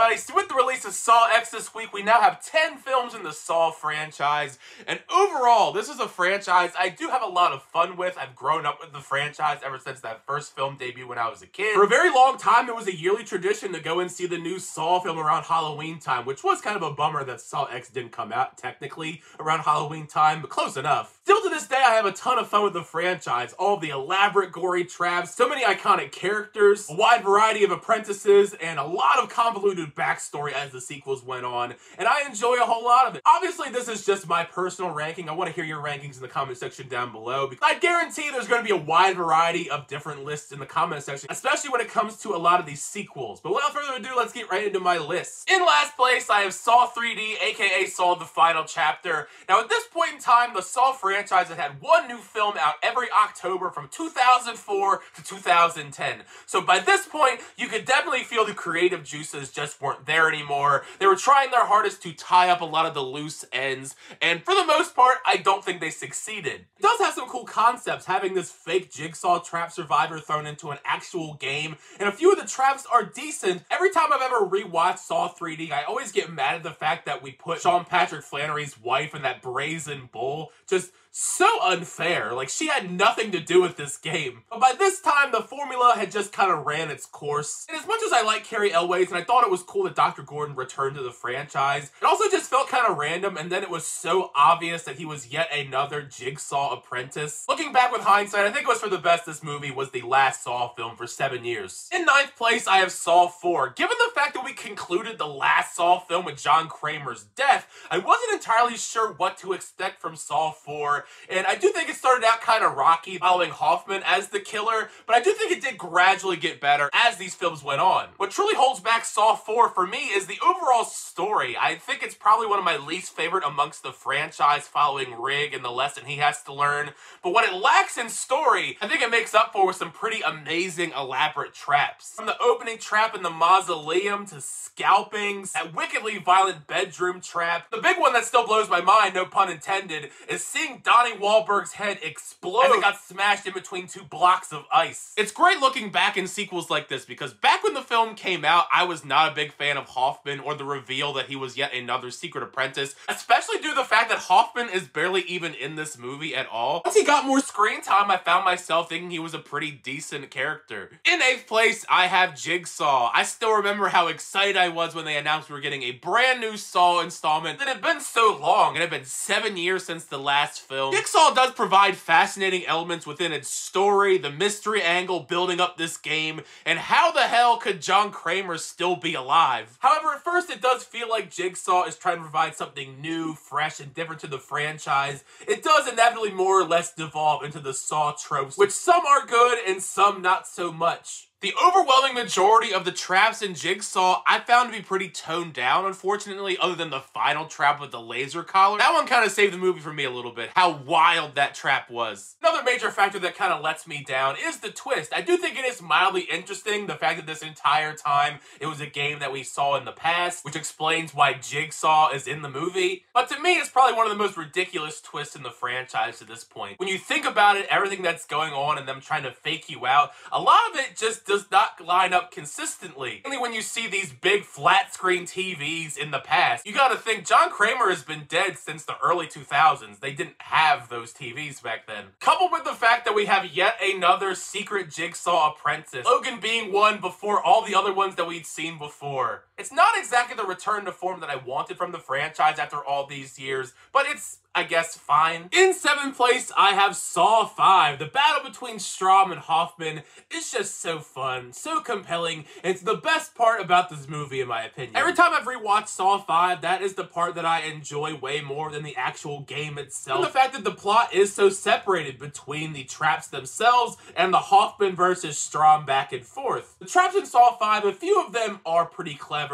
everybody. So with the release of Saw X this week, we now have 10 films in the Saw franchise. And overall, this is a franchise I do have a lot of fun with. I've grown up with the franchise ever since that first film debuted when I was a kid. For a very long time, it was a yearly tradition to go and see the new Saw film around Halloween time, which was kind of a bummer that Saw X didn't come out technically around Halloween time, but close enough. Still to this day, I have a ton of fun with the franchise. All the elaborate, gory traps, so many iconic characters, a wide variety of apprentices, and a lot of convoluted backstory as the sequels went on, and I enjoy a whole lot of it. Obviously, this is just my personal ranking. I want to hear your rankings in the comment section down below, because I guarantee there's going to be a wide variety of different lists in the comment section, especially when it comes to a lot of these sequels. But without further ado, let's get right into my list. In last place, I have Saw 3D, aka Saw the Final Chapter. Now, at this point in time, the Saw franchise had one new film out every October from 2004 to 2010. So by this point, you could definitely feel the creative juices just weren't there anymore. They were trying their hardest to tie up a lot of the loose ends, and for the most part, I don't think they succeeded. It does have some cool concepts, having this fake Jigsaw trap survivor thrown into an actual game, and a few of the traps are decent. Every time I've ever rewatched Saw 3D, I always get mad at the fact that we put Sean Patrick Flannery's wife in that brazen bull. Just so unfair. Like, she had nothing to do with this game. But by this time, the formula had just kind of ran its course. And as much as I like Carrie Elways, and I thought it was cool that Dr. Gordon returned to the franchise, it also just felt kind of random, and then it was so obvious that he was yet another Jigsaw apprentice. Looking back with hindsight, I think it was for the best this movie was the last Saw film for 7 years. In ninth place, I have Saw 4. Given the fact that we concluded the last Saw film with John Kramer's death, I wasn't entirely sure what to expect from Saw 4. And I do think it started out kind of rocky following Hoffman as the killer, but I do think it did gradually get better as these films went on. What truly holds back Saw 4 for me is the overall story. I think it's probably one of my least favorite amongst the franchise following Rig and the lesson he has to learn. But what it lacks in story, I think it makes up for with some pretty amazing, elaborate traps. From the opening trap in the mausoleum to scalpings, that wickedly violent bedroom trap. The big one that still blows my mind, no pun intended, is seeing Donnie Wahlberg's head explode as it got smashed in between two blocks of ice. It's great looking back in sequels like this, because back when the film came out, I was not a big fan of Hoffman or the reveal that he was yet another secret apprentice, especially due to the fact that Hoffman is barely even in this movie at all. Once he got more screen time, I found myself thinking he was a pretty decent character. In eighth place, I have Jigsaw. I still remember how excited I was when they announced we were getting a brand new Saw installment. It had been so long, and it had been 7 years since the last film. Jigsaw does provide fascinating elements within its story, the mystery angle building up this game, and how the hell could John Kramer still be alive? However, at first it does feel like Jigsaw is trying to provide something new, fresh, and different to the franchise. It does inevitably more or less devolve into the Saw tropes, which some are good and some not so much. The overwhelming majority of the traps in Jigsaw I found to be pretty toned down, unfortunately, other than the final trap with the laser collar. That one kind of saved the movie for me a little bit, how wild that trap was. Another major factor that kind of lets me down is the twist. I do think it is mildly interesting, the fact that this entire time it was a game that we saw in the past, which explains why Jigsaw is in the movie. But to me, it's probably one of the most ridiculous twists in the franchise to this point. When you think about it, everything that's going on and them trying to fake you out, a lot of it just does not line up consistently. Only when you see these big flat screen TVs in the past, you gotta think John Kramer has been dead since the early 2000s. They didn't have those TVs back then. Coupled with the fact that we have yet another secret Jigsaw apprentice, Logan being one before all the other ones that we'd seen before. It's not exactly the return to form that I wanted from the franchise after all these years, but it's, I guess, fine. In seventh place, I have Saw 5. The battle between Strahm and Hoffman is just so fun, so compelling, and it's the best part about this movie, in my opinion. Every time I've rewatched Saw 5, that is the part that I enjoy way more than the actual game itself. And the fact that the plot is so separated between the traps themselves and the Hoffman versus Strahm back and forth. The traps in Saw 5, a few of them are pretty clever,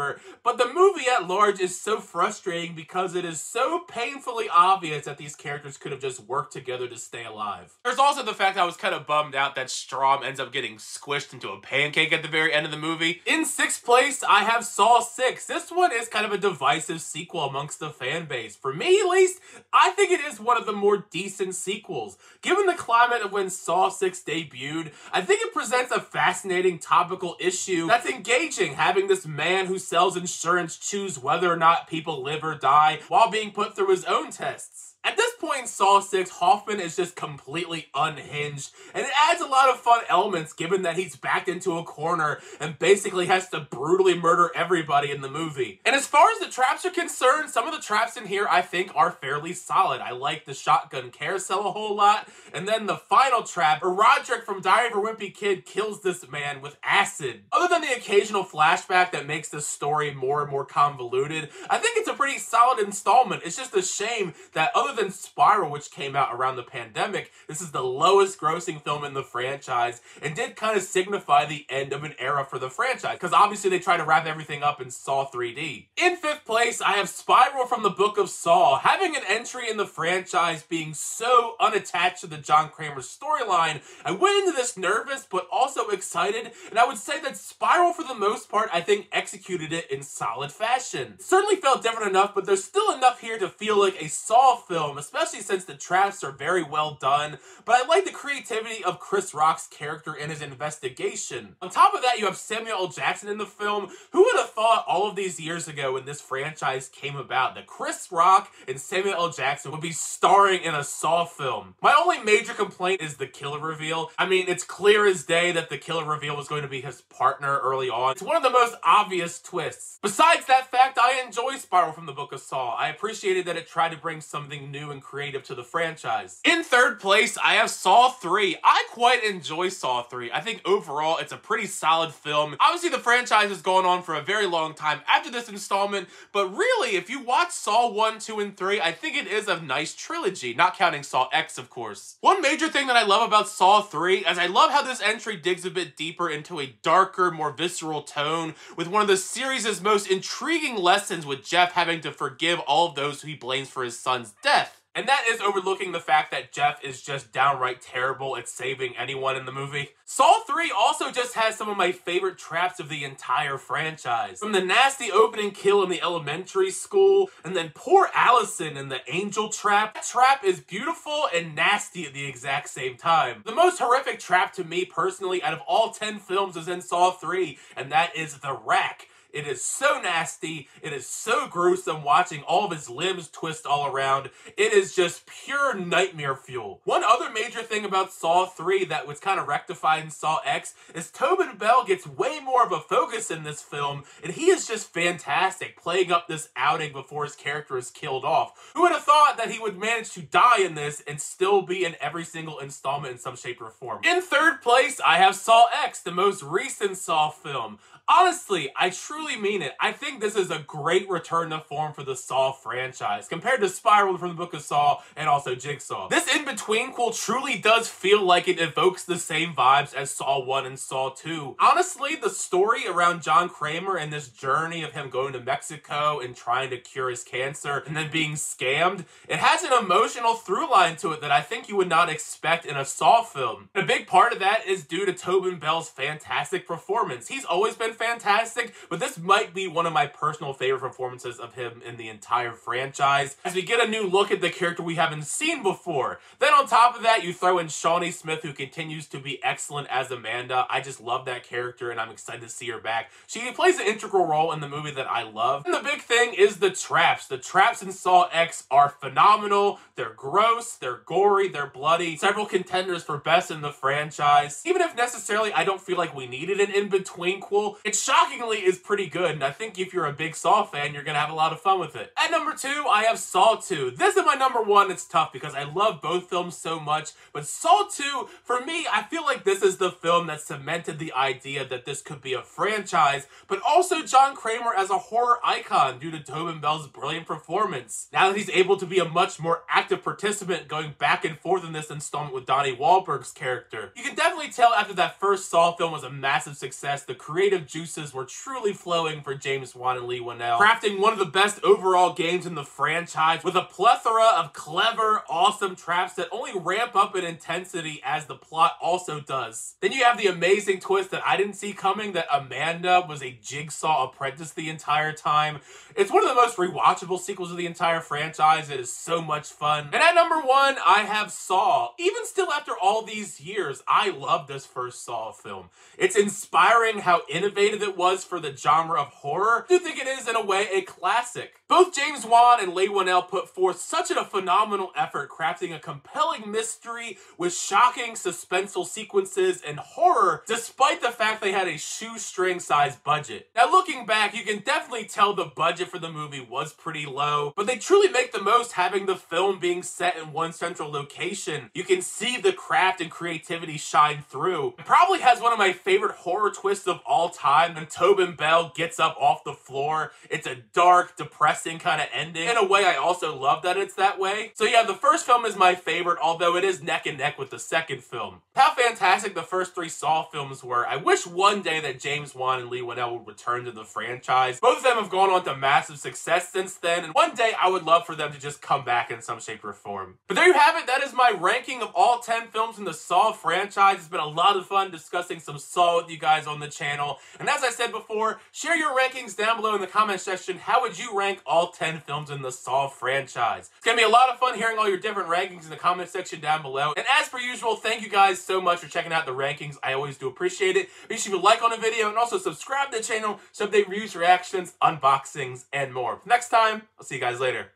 but the movie at large is so frustrating because it is so painfully obvious is that these characters could have just worked together to stay alive. There's also the fact I was kind of bummed out that Strom ends up getting squished into a pancake at the very end of the movie. In 6th place, I have Saw 6. This one is kind of a divisive sequel amongst the fan base. For me, at least, I think it is one of the more decent sequels. Given the climate of when Saw 6 debuted, I think it presents a fascinating topical issue that's engaging, having this man who sells insurance choose whether or not people live or die while being put through his own tests. At this point in Saw 6, Hoffman is just completely unhinged, and it adds a lot of fun elements given that he's backed into a corner and basically has to brutally murder everybody in the movie. And as far as the traps are concerned, some of the traps in here I think are fairly solid. I like the shotgun carousel a whole lot, and then the final trap, where Roderick from Diary of a Wimpy Kid kills this man with acid. Other than the occasional flashback that makes the story more and more convoluted, I think it's a pretty solid installment. It's just a shame that other than Spiral, which came out around the pandemic, this is the lowest grossing film in the franchise and did kind of signify the end of an era for the franchise, because obviously they try to wrap everything up in Saw 3D. In 5th place, I have Spiral from the Book of Saw. Having an entry in the franchise being so unattached to the John Kramer storyline, I went into this nervous but also excited, and I would say that Spiral, for the most part, I think executed it in solid fashion. It certainly felt different enough, but there's still enough here to feel like a Saw film, especially since the traps are very well done, but I like the creativity of Chris Rock's character and his investigation. On top of that, you have Samuel L. Jackson in the film. Who would have thought all of these years ago when this franchise came about that Chris Rock and Samuel L. Jackson would be starring in a Saw film? My only major complaint is the killer reveal. I mean, it's clear as day that the killer reveal was going to be his partner early on. It's one of the most obvious twists. Besides that fact, I enjoy Spiral from the Book of Saw. I appreciated that it tried to bring something new and creative to the franchise. In 3rd place, I have Saw 3. I quite enjoy Saw 3. I think overall it's a pretty solid film. Obviously the franchise has gone on for a very long time after this installment, but really if you watch Saw 1, 2, and 3, I think it is a nice trilogy, not counting Saw X of course. One major thing that I love about Saw 3 is I love how this entry digs a bit deeper into a darker, more visceral tone, with one of the series' most intriguing lessons with Jeff having to forgive all of those who he blames for his son's death. And that is overlooking the fact that Jeff is just downright terrible at saving anyone in the movie. Saw 3 also just has some of my favorite traps of the entire franchise. From the nasty opening kill in the elementary school, and then poor Allison in the angel trap. That trap is beautiful and nasty at the exact same time. The most horrific trap to me personally out of all 10 films is in Saw 3, and that is the rack. It is so nasty, it is so gruesome watching all of his limbs twist all around. It is just pure nightmare fuel. One other major thing about Saw 3 that was kind of rectified in Saw X is Tobin Bell gets way more of a focus in this film, and he is just fantastic, playing up this outing before his character is killed off. Who would have thought that he would manage to die in this and still be in every single installment in some shape or form? In 3rd place, I have Saw X, the most recent Saw film. Honestly, I truly mean it. I think this is a great return to form for the Saw franchise, compared to Spiral from the Book of Saw and also Jigsaw. This in-betweenquel truly does feel like it evokes the same vibes as Saw 1 and Saw 2. Honestly, the story around John Kramer and this journey of him going to Mexico and trying to cure his cancer and then being scammed, it has an emotional through line to it that I think you would not expect in a Saw film. And a big part of that is due to Tobin Bell's fantastic performance. He's always been fantastic, but this might be one of my personal favorite performances of him in the entire franchise, as we get a new look at the character we haven't seen before. Then on top of that, you throw in Shawnee Smith, who continues to be excellent as Amanda. I just love that character, and I'm excited to see her back. She plays an integral role in the movie that I love. And the big thing is the traps. The traps in Saw X are phenomenal. They're gross, they're gory, they're bloody. Several contenders for best in the franchise. Even if necessarily I don't feel like we needed an in-betweenquel, it shockingly is pretty good, and I think if you're a big Saw fan, you're gonna have a lot of fun with it. At number 2, I have Saw 2. This is my number 1. It's tough because I love both films so much, but Saw 2, for me, I feel like this is the film that cemented the idea that this could be a franchise, but also John Kramer as a horror icon due to Tobin Bell's brilliant performance. Now that he's able to be a much more active participant going back and forth in this installment with Donnie Wahlberg's character. You can definitely tell after that first Saw film was a massive success, the creative juices were truly flowing overflowing for James Wan and Leigh Whannell, crafting one of the best overall games in the franchise with a plethora of clever, awesome traps that only ramp up in intensity as the plot also does. Then you have the amazing twist that I didn't see coming, that Amanda was a Jigsaw apprentice the entire time. It's one of the most rewatchable sequels of the entire franchise. It is so much fun. And at number 1, I have Saw. Even still after all these years, I love this first Saw film. It's inspiring how innovative it was for the genre of horror. I do think it is, in a way, a classic. Both James Wan and Leigh Whannell put forth such a phenomenal effort crafting a compelling mystery with shocking suspenseful sequences and horror, despite the fact they had a shoestring-sized budget. Now, looking back, you can definitely tell the budget for the movie was pretty low, but they truly make the most having the film being set in one central location. You can see the craft and creativity shine through. It probably has one of my favorite horror twists of all time when Tobin Bell gets up off the floor. It's a dark, depressing kind of ending. In a way, I also love that it's that way. So yeah, the first film is my favorite, although it is neck and neck with the second film. How fantastic the first 3 Saw films were. I wish one day that James Wan and Leigh Whannell would return to the franchise. Both of them have gone on to massive success since then, and one day I would love for them to just come back in some shape or form. But there you have it. That is my ranking of all 10 films in the Saw franchise. It's been a lot of fun discussing some Saw with you guys on the channel. And as I said before, share your rankings down below in the comment section. How would you rank all 10 films in the Saw franchise? It's gonna be a lot of fun hearing all your different rankings in the comment section down below. And as per usual, thank you guys so much for checking out the rankings. I always do appreciate it. Make sure you like on the video and also subscribe to the channel to update reviews, reactions, unboxings, and more. Next time, I'll see you guys later.